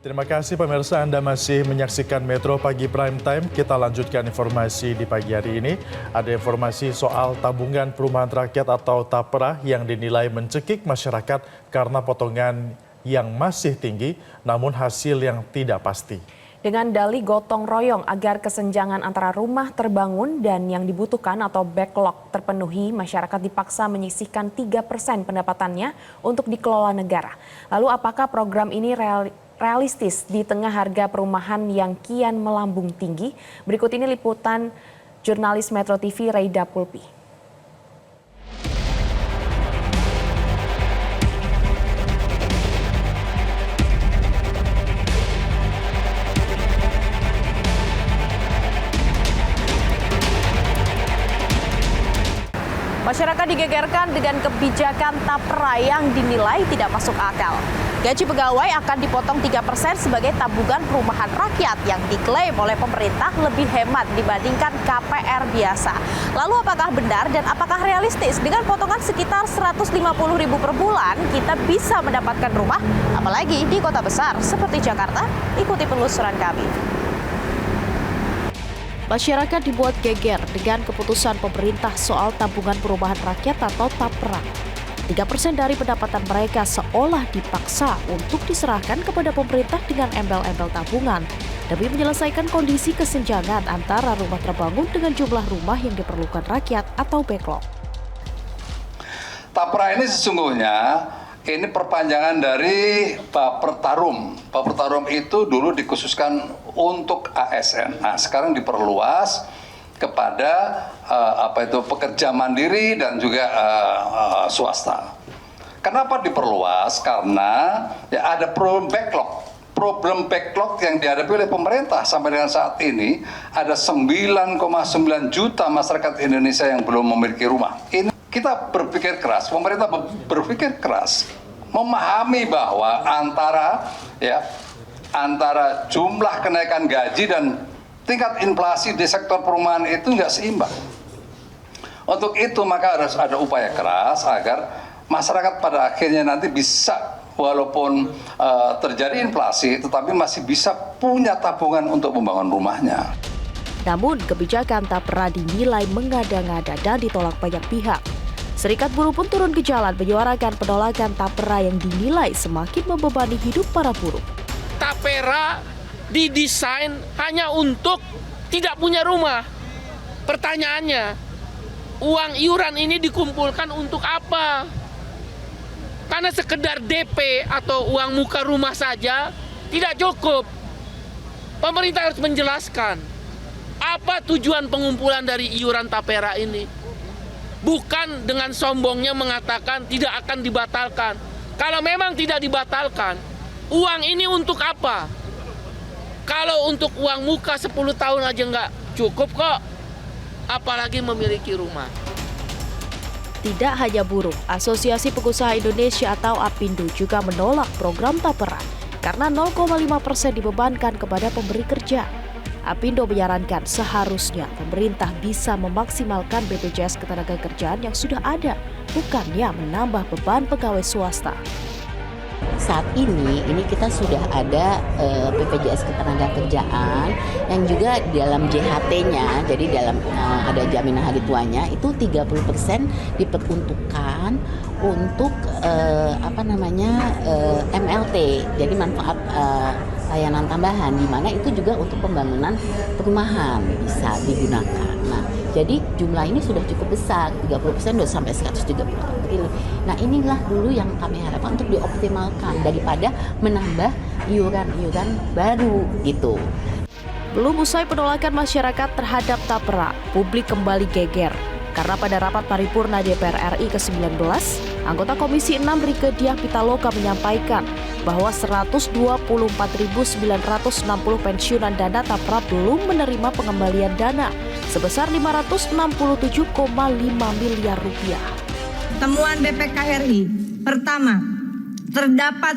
Terima kasih pemirsa, Anda masih menyaksikan Metro Pagi Prime Time. Kita lanjutkan informasi di pagi hari ini. Ada informasi soal tabungan perumahan rakyat atau TAPRA yang dinilai mencekik masyarakat karena potongan yang masih tinggi namun hasil yang tidak pasti. Dengan dalih gotong royong agar kesenjangan antara rumah terbangun dan yang dibutuhkan atau backlog terpenuhi, masyarakat dipaksa menyisihkan 3% pendapatannya untuk dikelola negara. Lalu apakah program ini realistis di tengah harga perumahan yang kian melambung tinggi? Berikut ini liputan jurnalis Metro TV Reida Pulpi. Masyarakat digegerkan dengan kebijakan TAPRA yang dinilai tidak masuk akal. Gaji pegawai akan dipotong 3% sebagai tabungan perumahan rakyat yang diklaim oleh pemerintah lebih hemat dibandingkan KPR biasa. Lalu apakah benar dan apakah realistis dengan potongan sekitar 150.000 per bulan kita bisa mendapatkan rumah, apalagi di kota besar seperti Jakarta? Ikuti penelusuran kami. Masyarakat dibuat geger dengan keputusan pemerintah soal tabungan perumahan rakyat atau TAPRA. 3% dari pendapatan mereka seolah dipaksa untuk diserahkan kepada pemerintah dengan embel-embel tabungan demi menyelesaikan kondisi kesenjangan antara rumah terbangun dengan jumlah rumah yang diperlukan rakyat atau backlog. TAPRA ini sesungguhnya ini perpanjangan dari Bapertarum. Bapertarum itu dulu dikhususkan untuk ASN. Nah, sekarang diperluas kepada pekerja mandiri dan juga swasta. Kenapa diperluas? Karena ya ada problem backlog. Problem backlog yang dihadapi oleh pemerintah sampai dengan saat ini ada 9,9 juta masyarakat Indonesia yang belum memiliki rumah. Ini kita berpikir keras, pemerintah berpikir keras, memahami bahwa antara jumlah kenaikan gaji dan tingkat inflasi di sektor perumahan itu nggak seimbang. Untuk itu maka harus ada upaya keras agar masyarakat pada akhirnya nanti bisa walaupun terjadi inflasi tetapi masih bisa punya tabungan untuk membangun rumahnya. Namun kebijakan TAPRA dinilai mengada-ngada dan ditolak banyak pihak. Serikat Buruh pun turun ke jalan menyuarakan penolakan TAPRA yang dinilai semakin membebani hidup para buruh. TAPRA didesain hanya untuk tidak punya rumah. Pertanyaannya, uang iuran ini dikumpulkan untuk apa? Karena sekedar DP atau uang muka rumah saja tidak cukup. Pemerintah harus menjelaskan apa tujuan pengumpulan dari iuran TAPRA ini. Bukan dengan sombongnya mengatakan tidak akan dibatalkan. Kalau memang tidak dibatalkan, uang ini untuk apa? Kalau untuk uang muka 10 tahun aja nggak cukup kok, apalagi memiliki rumah. Tidak hanya buruh, Asosiasi Pengusaha Indonesia atau APindo juga menolak program TAPRA karena 0,5% dibebankan kepada pemberi kerja. APindo menyarankan seharusnya pemerintah bisa memaksimalkan BPJS Ketenagakerjaan yang sudah ada, bukannya menambah beban pegawai swasta. Saat ini kita sudah ada BPJS Ketenagakerjaan yang juga dalam JHT-nya, jadi dalam ada jaminan hari tuanya itu 30% diperuntukkan untuk MLT, jadi manfaat layanan tambahan, di mana itu juga untuk pembangunan perumahan bisa digunakan. Nah, jadi jumlah ini sudah cukup besar, 30% sudah sampai 130 triliun. Nah, inilah dulu yang kami harapkan untuk dioptimalkan daripada menambah iuran-iuran baru gitu. Belum usai penolakan masyarakat terhadap TAPRA, publik kembali geger. Karena pada rapat paripurna DPR RI ke-19, anggota Komisi 6 Rieke Diah Pitaloka menyampaikan bahwa 124.960 pensiunan dana TAPRA belum menerima pengembalian dana sebesar 567,5 miliar rupiah. Temuan BPK RI, pertama, terdapat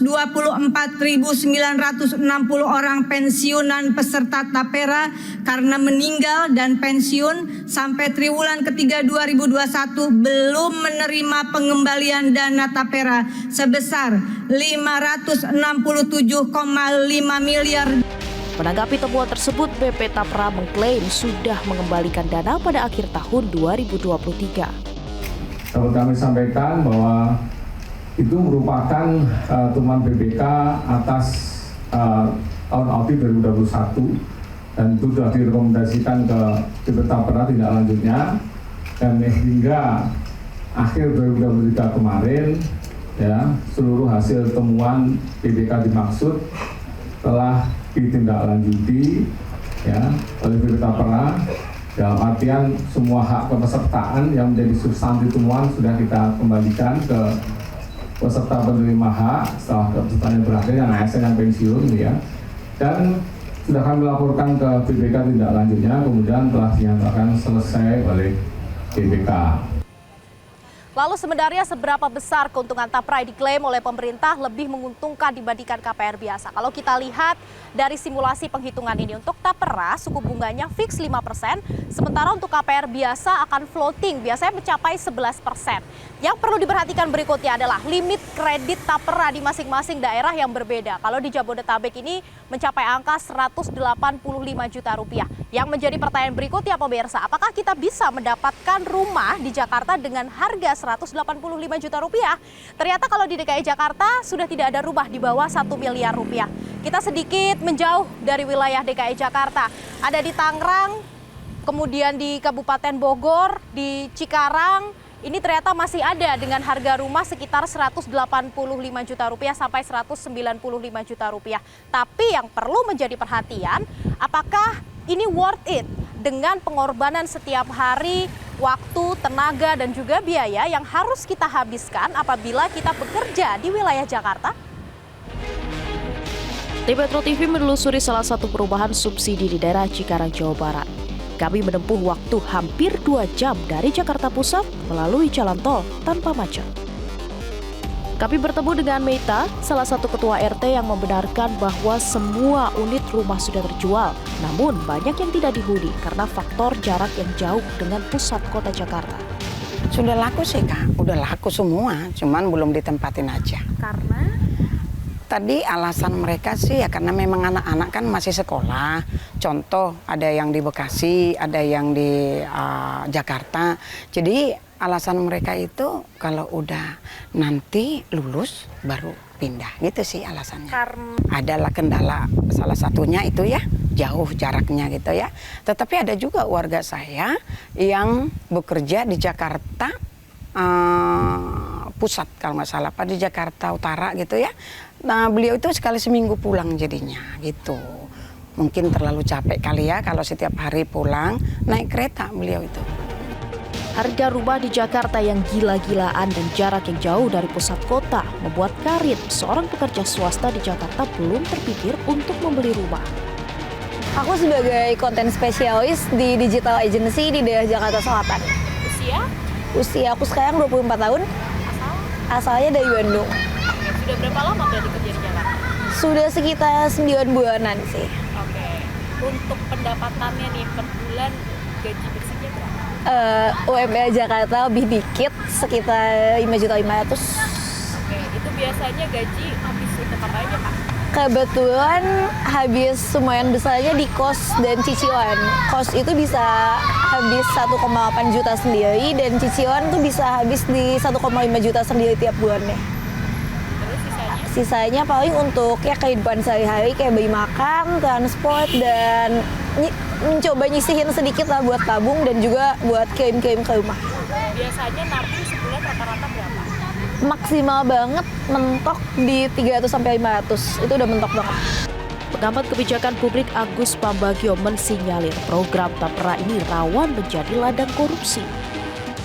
124.960 orang pensiunan peserta tapera karena meninggal dan pensiun sampai triwulan ketiga 2021 belum menerima pengembalian dana tapera sebesar 567,5 miliar. Menanggapi temuan tersebut, BP Tapra mengklaim sudah mengembalikan dana pada akhir tahun 2023. Dapat kami sampaikan bahwa itu merupakan temuan BPK atas tahun audit 2021 dan itu sudah direkomendasikan ke BP Tapra tindak lanjutnya, dan hingga akhir 2023 kemarin ya seluruh hasil temuan BPK dimaksud telah ditindaklanjuti ya oleh BP Tapra. Dalam artian semua hak kepesertaan yang menjadi substansi temuan sudah kita kembalikan ke peserta penerima hak setelah kepesertaannya berakhir, yang ASN yang pensiun ya, dan sudah kami laporkan ke BPK tindak lanjutnya, kemudian telah dinyatakan selesai oleh BPK. Lalu sebenarnya seberapa besar keuntungan Tapra diklaim oleh pemerintah lebih menguntungkan dibandingkan KPR biasa? Kalau kita lihat dari simulasi penghitungan ini, untuk Tapra suku bunganya fix 5%, sementara untuk KPR biasa akan floating, biasanya mencapai 11%. Yang perlu diperhatikan berikutnya adalah limit kredit Tapra di masing-masing daerah yang berbeda. Kalau di Jabodetabek ini mencapai angka 185 juta rupiah. Yang menjadi pertanyaan berikutnya pemirsa, apakah kita bisa mendapatkan rumah di Jakarta dengan harga 185 juta rupiah? Ternyata kalau di DKI Jakarta sudah tidak ada rumah di bawah 1 miliar rupiah. Kita sedikit menjauh dari wilayah DKI Jakarta. Ada di Tangerang, kemudian di Kabupaten Bogor, di Cikarang. Ini ternyata masih ada dengan harga rumah sekitar 185 juta rupiah sampai 195 juta rupiah. Tapi yang perlu menjadi perhatian, apakah ini worth it dengan pengorbanan setiap hari, waktu, tenaga, dan juga biaya yang harus kita habiskan apabila kita bekerja di wilayah Jakarta? Tim Metro TV menelusuri salah satu perumahan subsidi di daerah Cikarang, Jawa Barat. Kami menempuh waktu hampir 2 jam dari Jakarta Pusat melalui jalan tol tanpa macet. Kami bertemu dengan Meita, salah satu ketua RT yang membenarkan bahwa semua unit rumah sudah terjual. Namun banyak yang tidak dihuni karena faktor jarak yang jauh dengan pusat kota Jakarta. Sudah laku sih Kak, udah laku semua, cuman belum ditempatin aja. Karena? Tadi alasan mereka sih ya karena memang anak-anak kan masih sekolah. Contoh ada yang di Bekasi, ada yang di Jakarta. Jadi alasan mereka itu kalau udah nanti lulus baru pindah, gitu sih alasannya. Adalah kendala salah satunya itu ya, jauh jaraknya gitu ya. Tetapi ada juga warga saya yang bekerja di Jakarta Pusat kalau nggak salah, di Jakarta Utara gitu ya. Nah beliau itu sekali seminggu pulang jadinya gitu. Mungkin terlalu capek kali ya kalau setiap hari pulang naik kereta beliau itu. Harga rumah di Jakarta yang gila-gilaan dan jarak yang jauh dari pusat kota membuat Karin, seorang pekerja swasta di Jakarta, belum terpikir untuk membeli rumah. Aku sebagai konten spesialis di digital agency di daerah Jakarta Selatan. Usia? Usia aku sekarang 24 tahun. Asalnya dari Bandung. Sudah berapa lama berarti kerja di Jakarta? Sudah sekitar 9 bulanan sih. Oke. Untuk pendapatannya nih per bulan gaji bersihnya berapa? UMR Jakarta lebih dikit, sekitar 5.500.000. Oke, itu biasanya gaji habis untuk apa aja Kak? Kebetulan habis lumayan besarnya di kos dan cicilan. Kos itu bisa habis 1,8 juta sendiri dan cicilan tuh bisa habis di 1,5 juta sendiri tiap bulannya. Terus Sisanya paling untuk ya kehidupan sehari-hari kayak beli makan, transport, dan mencoba nyisihin sedikit lah buat tabung dan juga buat kirim-kirim ke rumah. Biasanya nabung sebulan rata-rata berapa? Maksimal banget mentok di 300-500, itu udah mentok banget. Pengamat kebijakan publik Agus Pambagio mensinyalir program Tapra ini rawan menjadi ladang korupsi.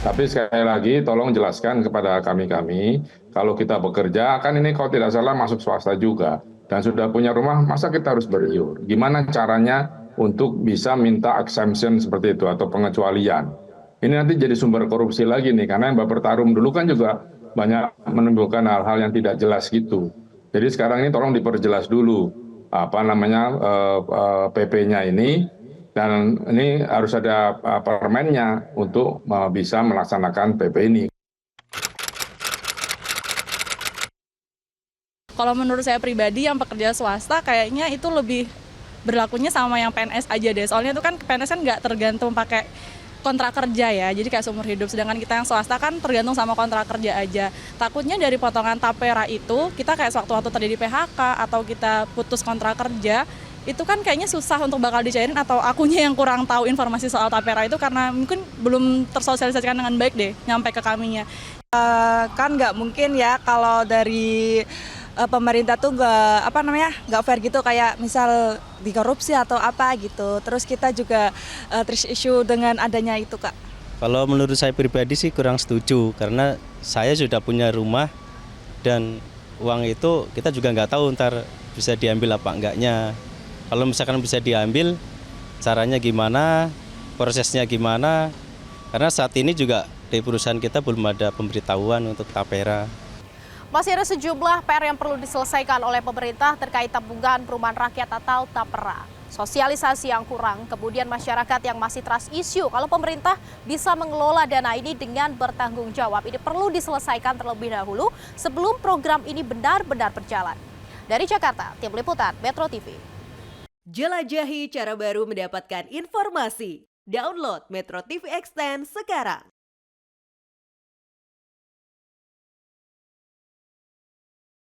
Tapi sekali lagi tolong jelaskan kepada kami-kami, kalau kita bekerja, kan ini kalau tidak salah masuk swasta juga, dan sudah punya rumah, masa kita harus beriur? Gimana caranya untuk bisa minta exemption seperti itu atau pengecualian? Ini nanti jadi sumber korupsi lagi nih, karena yang Bapak Tarum dulu kan juga banyak menimbulkan hal-hal yang tidak jelas gitu. Jadi sekarang ini tolong diperjelas dulu PP-nya ini, dan ini harus ada permennya untuk bisa melaksanakan PP ini. Kalau menurut saya pribadi yang pekerja swasta kayaknya itu lebih berlakunya sama yang PNS aja deh. Soalnya itu kan PNS kan nggak tergantung pakai kontrak kerja ya, jadi kayak seumur hidup. Sedangkan kita yang swasta kan tergantung sama kontrak kerja aja. Takutnya dari potongan tapera itu, kita kayak sewaktu-waktu terjadi PHK atau kita putus kontrak kerja, itu kan kayaknya susah untuk bakal dicairin, atau akunya yang kurang tahu informasi soal tapera itu karena mungkin belum tersosialisasikan dengan baik deh nyampe ke kaminya. Kan nggak mungkin ya kalau dari pemerintah tuh nggak fair gitu, kayak misal dikorupsi atau apa gitu. Terus kita juga issue dengan adanya itu, Kak. Kalau menurut saya pribadi sih kurang setuju, karena saya sudah punya rumah dan uang itu kita juga nggak tahu ntar bisa diambil apa enggaknya. Kalau misalkan bisa diambil, caranya gimana, prosesnya gimana, karena saat ini juga di perusahaan kita belum ada pemberitahuan untuk tapera. Masih ada sejumlah PR yang perlu diselesaikan oleh pemerintah terkait tabungan perumahan rakyat atau TAPERA. Sosialisasi yang kurang, kemudian masyarakat yang masih trust issue kalau pemerintah bisa mengelola dana ini dengan bertanggung jawab. Ini perlu diselesaikan terlebih dahulu sebelum program ini benar-benar berjalan. Dari Jakarta, Tim Liputan Metro TV. Jelajahi cara baru mendapatkan informasi. Download Metro TV Extend sekarang.